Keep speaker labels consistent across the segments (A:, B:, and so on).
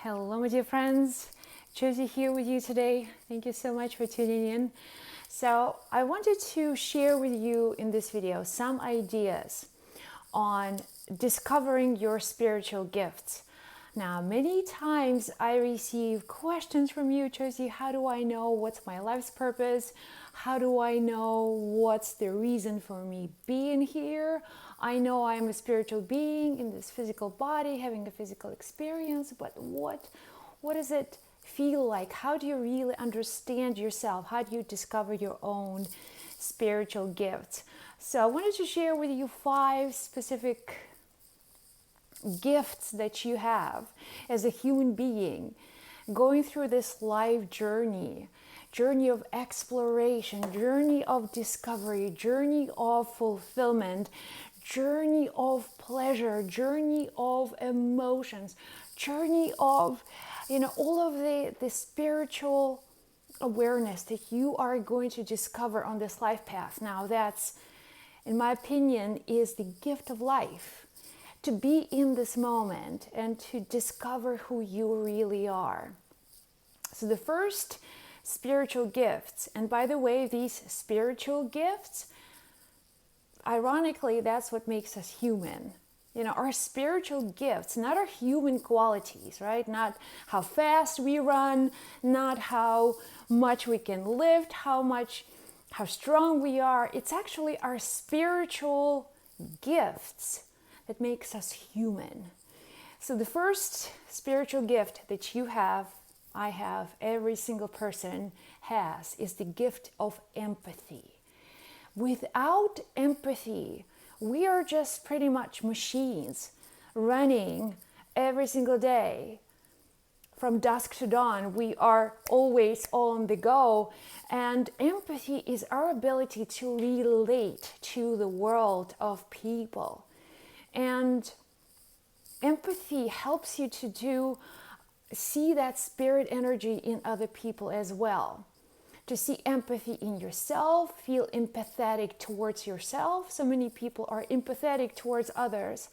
A: Hello, my dear friends. Josie here with you today. Thank you so much for tuning in. So, I wanted to share with you in this video some ideas on discovering your spiritual gifts. Now, many times I receive questions from you, Josie. How do I know what's my life's purpose? How do I know what's the reason for me being here? I know I'm a spiritual being in this physical body, having a physical experience, but what does it feel like? How do you really understand yourself? How do you discover your own spiritual gifts? So I wanted to share with you 5 specific gifts that you have as a human being going through this life journey of exploration, journey of discovery, journey of fulfillment, journey of pleasure, journey of emotions, journey of all of the spiritual awareness that you are going to discover on this life path. Now that's, in my opinion, is the gift of life, to be in this moment and to discover who you really are. So the first spiritual gifts, and by the way, these spiritual gifts, ironically, that's what makes us human. Our spiritual gifts, not our human qualities, right? Not how fast we run, not how much we can lift, how strong we are. It's actually our spiritual gifts that makes us human. So the first spiritual gift that you have, I have, every single person has, is the gift of empathy. Without empathy, we are just pretty much machines running every single day. From dusk to dawn, we are always on the go. And empathy is our ability to relate to the world of people. And empathy helps you to see that spirit energy in other people as well. To see empathy in yourself, feel empathetic towards yourself. So many people are empathetic towards others,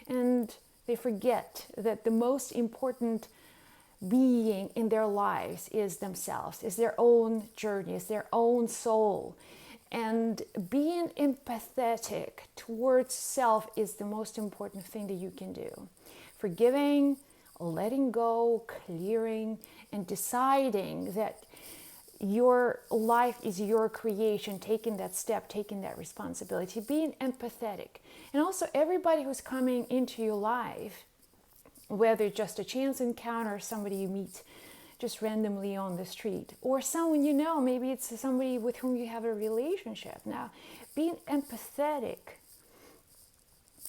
A: and they forget that the most important being in their lives is themselves, is their own journey, is their own soul. And being empathetic towards self is the most important thing that you can do. Forgiving, letting go, clearing, and deciding that your life is your creation, taking that step, taking that responsibility, being empathetic. And also everybody who's coming into your life, whether it's just a chance encounter, somebody you meet just randomly on the street, or someone you know, maybe it's somebody with whom you have a relationship. Now, being empathetic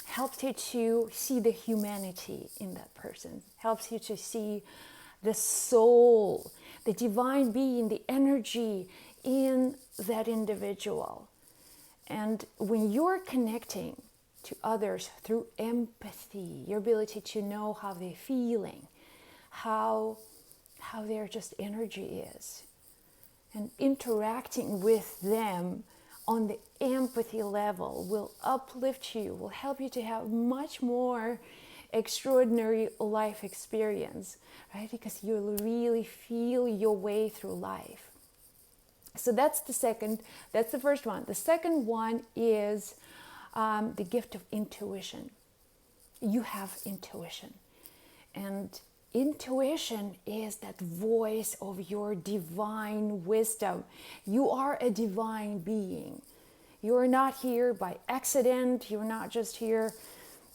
A: helps you to see the humanity in that person, helps you to see the soul, the divine being, the energy in that individual. And when you're connecting to others through empathy, your ability to know how they're feeling, how their just energy is, and interacting with them on the empathy level will uplift you, will help you to have much more extraordinary life experience, right? Because you'll really feel your way through life. So that's the first one. The second one is the gift of intuition. You have intuition. And intuition is that voice of your divine wisdom. You are a divine being. You're not here by accident. You're not just here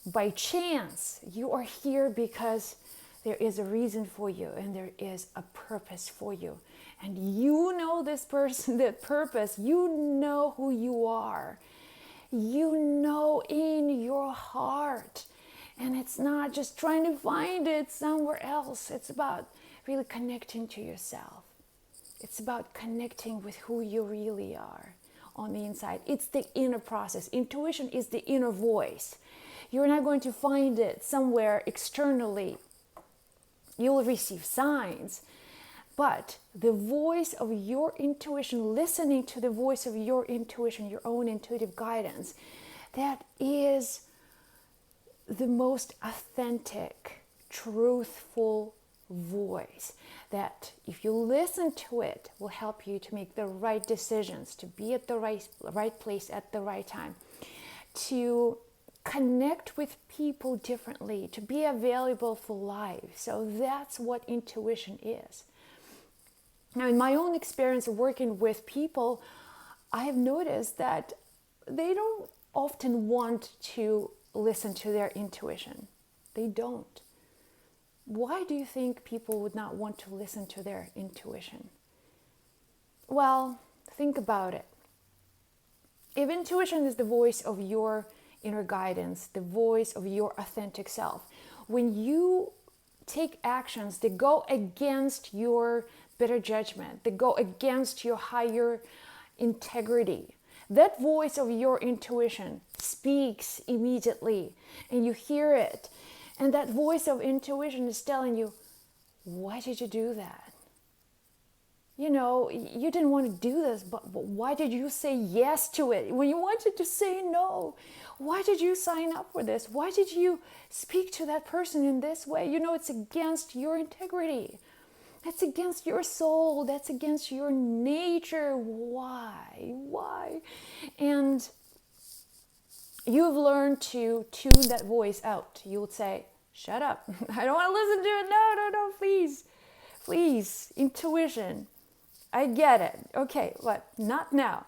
A: by chance. You are here because there is a reason for you and there is a purpose for you. And you know this person, that purpose. You know who you are. You know in your heart. And it's not just trying to find it somewhere else. It's about really connecting to yourself. It's about connecting with who you really are on the inside. It's the inner process. Intuition is the inner voice. You're not going to find it somewhere externally. You will receive signs. But the voice of your intuition, listening to the voice of your intuition, your own intuitive guidance, that is the most authentic, truthful voice that, if you listen to it, will help you to make the right decisions, to be at the right place at the right time, to connect with people differently, to be available for life. So that's what intuition is. Now, in my own experience of working with people, I have noticed that they don't often want to listen to their intuition. They don't. Why do you think people would not want to listen to their intuition? Well, think about it. If intuition is the voice of your inner guidance, the voice of your authentic self, when you take actions that go against your better judgment, that go against your higher integrity, that voice of your intuition speaks immediately, and you hear it. And that voice of intuition is telling you, why did you do that? You know, you didn't want to do this, but why did you say yes to it when you wanted to say no? Why did you sign up for this? Why did you speak to that person in this way? You know, it's against your integrity. That's against your soul. That's against your nature. Why? And you've learned to tune that voice out. You would say, shut up. I don't want to listen to it. No, please. Intuition. I get it. Okay, but not now.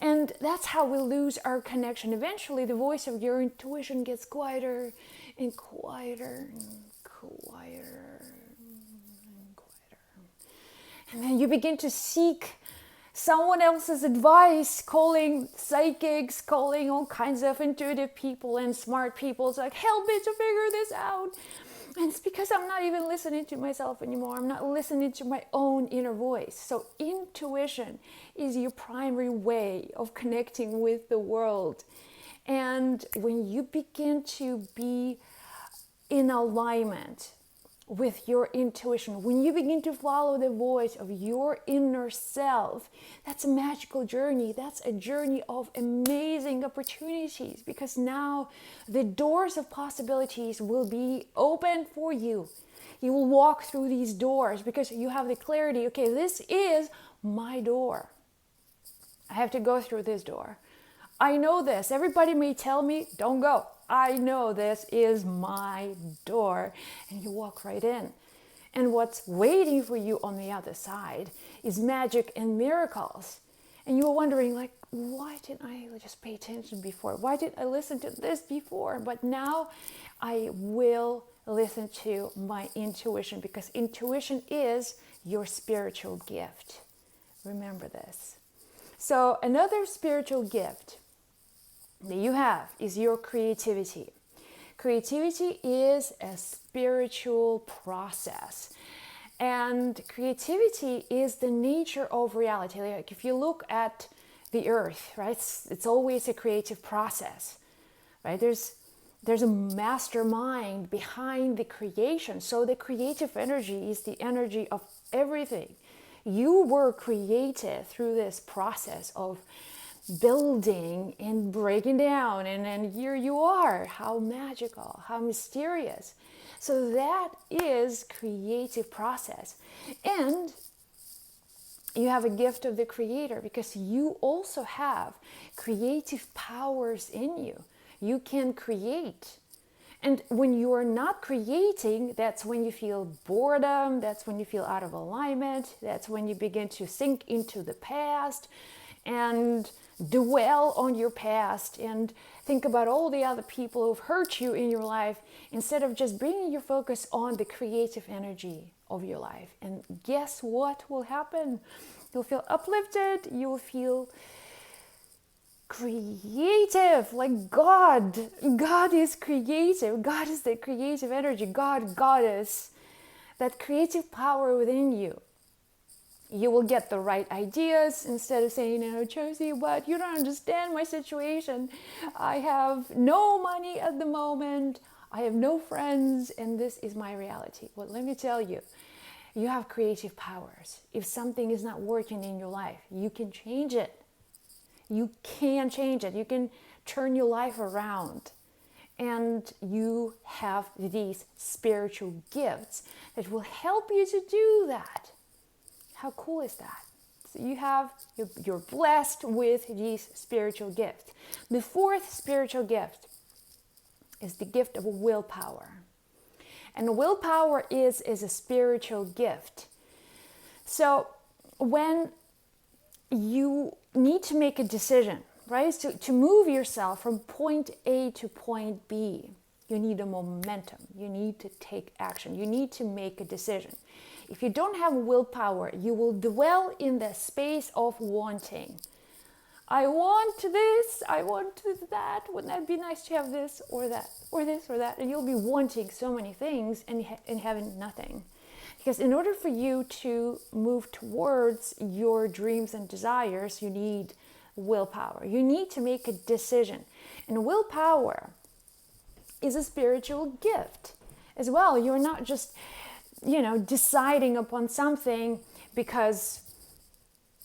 A: And that's how we lose our connection. Eventually, the voice of your intuition gets quieter and quieter and quieter and quieter. And then you begin to seek someone else's advice, calling psychics, calling all kinds of intuitive people and smart people. It's like, help me to figure this out. And it's because I'm not even listening to myself anymore. I'm not listening to my own inner voice. So intuition is your primary way of connecting with the world. And when you begin to be in alignment with your intuition, when you begin to follow the voice of your inner self, that's a magical journey. That's a journey of amazing opportunities, because now the doors of possibilities will be open for you. You will walk through these doors because you have the clarity, okay, this is my door. I have to go through this door. I know this. Everybody may tell me, don't go. I know this is my door. And you walk right in. And what's waiting for you on the other side is magic and miracles. And you were wondering, like, why didn't I just pay attention before? Why didn't I listen to this before? But now I will listen to my intuition, because intuition is your spiritual gift. Remember this. So another spiritual gift that you have is your creativity. Creativity is a spiritual process. And creativity is the nature of reality. Like if you look at the earth, right, it's always a creative process, right? There's a mastermind behind the creation. So the creative energy is the energy of everything. You were created through this process of building and breaking down, and then here you are. How magical, how mysterious. So that is creative process. And you have a gift of the creator, because you also have creative powers in you. You can create. And when you are not creating, that's when you feel boredom, that's when you feel out of alignment, that's when you begin to sink into the past and dwell on your past and think about all the other people who've hurt you in your life, instead of just bringing your focus on the creative energy of your life. And guess what will happen? You'll feel uplifted, you'll feel creative, like God is creative. God is the creative energy. Goddess, that creative power within you. You will get the right ideas instead of saying, Josie, but you don't understand my situation. I have no money at the moment. I have no friends, and this is my reality. Well, let me tell you, you have creative powers. If something is not working in your life, you can change it. You can change it. You can turn your life around. And you have these spiritual gifts that will help you to do that. How cool is that? So you're blessed with these spiritual gifts. The fourth spiritual gift is the gift of willpower. And willpower is a spiritual gift. So when you need to make a decision, right? So to move yourself from point A to point B, you need a momentum. You need to take action. You need to make a decision. If you don't have willpower, you will dwell in the space of wanting. I want this, I want that. Wouldn't that be nice to have this or that, or this or that? And you'll be wanting so many things and having nothing. Because in order for you to move towards your dreams and desires, you need willpower. You need to make a decision. And willpower is a spiritual gift as well. You're not just, deciding upon something because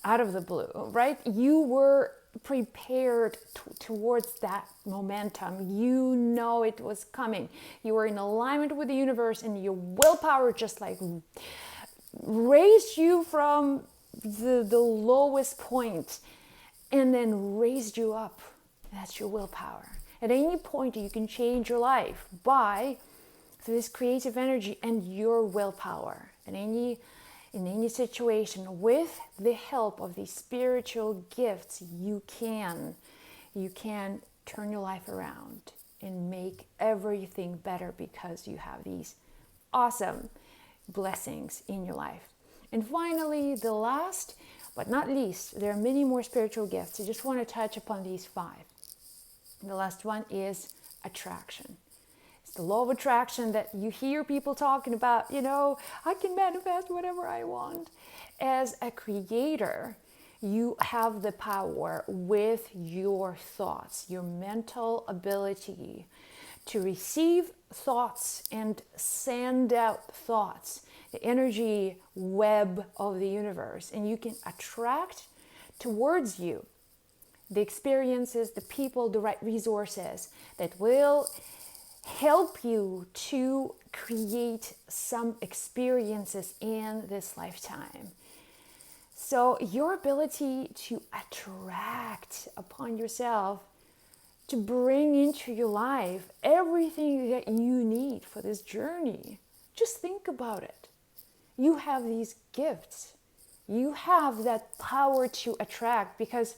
A: out of the blue, right? You were prepared towards that momentum. You know it was coming. You were in alignment with the universe, and your willpower just like raised you from the lowest point and then raised you up. That's your willpower. At any point, you can change your life by this creative energy and your willpower. In any situation, with the help of these spiritual gifts, you can turn your life around and make everything better because you have these awesome blessings in your life. And finally, the last but not least, there are many more spiritual gifts. I just want to touch upon these 5. The last one is attraction. It's the law of attraction that you hear people talking about, I can manifest whatever I want. As a creator, you have the power with your thoughts, your mental ability to receive thoughts and send out thoughts, the energy web of the universe, and you can attract towards you the experiences, the people, the right resources that will help you to create some experiences in this lifetime. So your ability to attract upon yourself, to bring into your life everything that you need for this journey, just think about it. You have these gifts. You have that power to attract because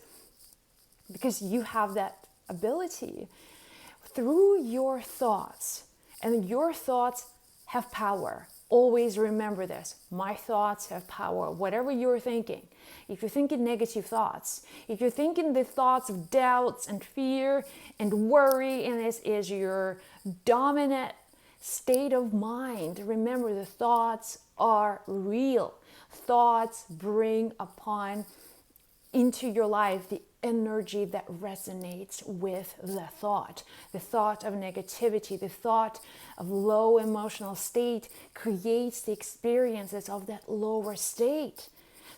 A: you have that ability through your thoughts. And your thoughts have power. Always remember this. My thoughts have power. Whatever you're thinking. If you're thinking negative thoughts, if you're thinking the thoughts of doubts and fear and worry, and this is your dominant state of mind, remember the thoughts are real. Thoughts bring upon into your life the energy that resonates with the thought of negativity, the thought of low emotional state creates the experiences of that lower state.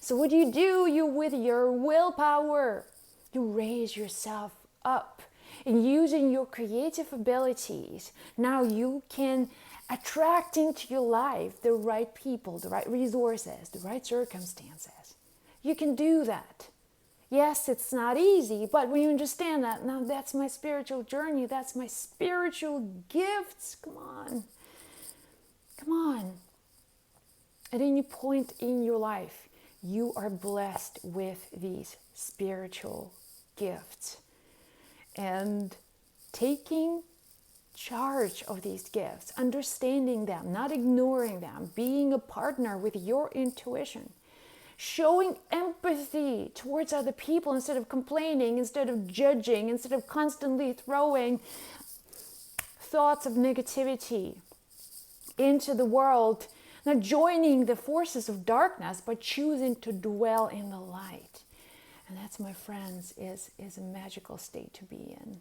A: So what do? You, with your willpower, you raise yourself up. And using your creative abilities, now you can attract into your life the right people, the right resources, the right circumstances. You can do that. Yes, it's not easy, but when you understand that, now that's my spiritual journey, that's my spiritual gifts. Come on. Come on. At any point in your life, you are blessed with these spiritual gifts. And taking charge of these gifts, understanding them, not ignoring them, being a partner with your intuition, showing empathy towards other people instead of complaining, instead of judging, instead of constantly throwing thoughts of negativity into the world, not joining the forces of darkness, but choosing to dwell in the light. And that's, my friends, is a magical state to be in.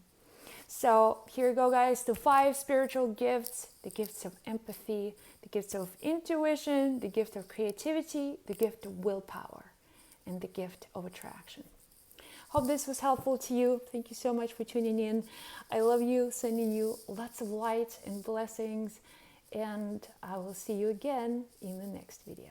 A: So here you go, guys. The 5 spiritual gifts: the gifts of empathy, the gifts of intuition, the gift of creativity, the gift of willpower, and the gift of attraction. Hope this was helpful to you. Thank you so much for tuning in. I love you, sending you lots of light and blessings, and I will see you again in the next video.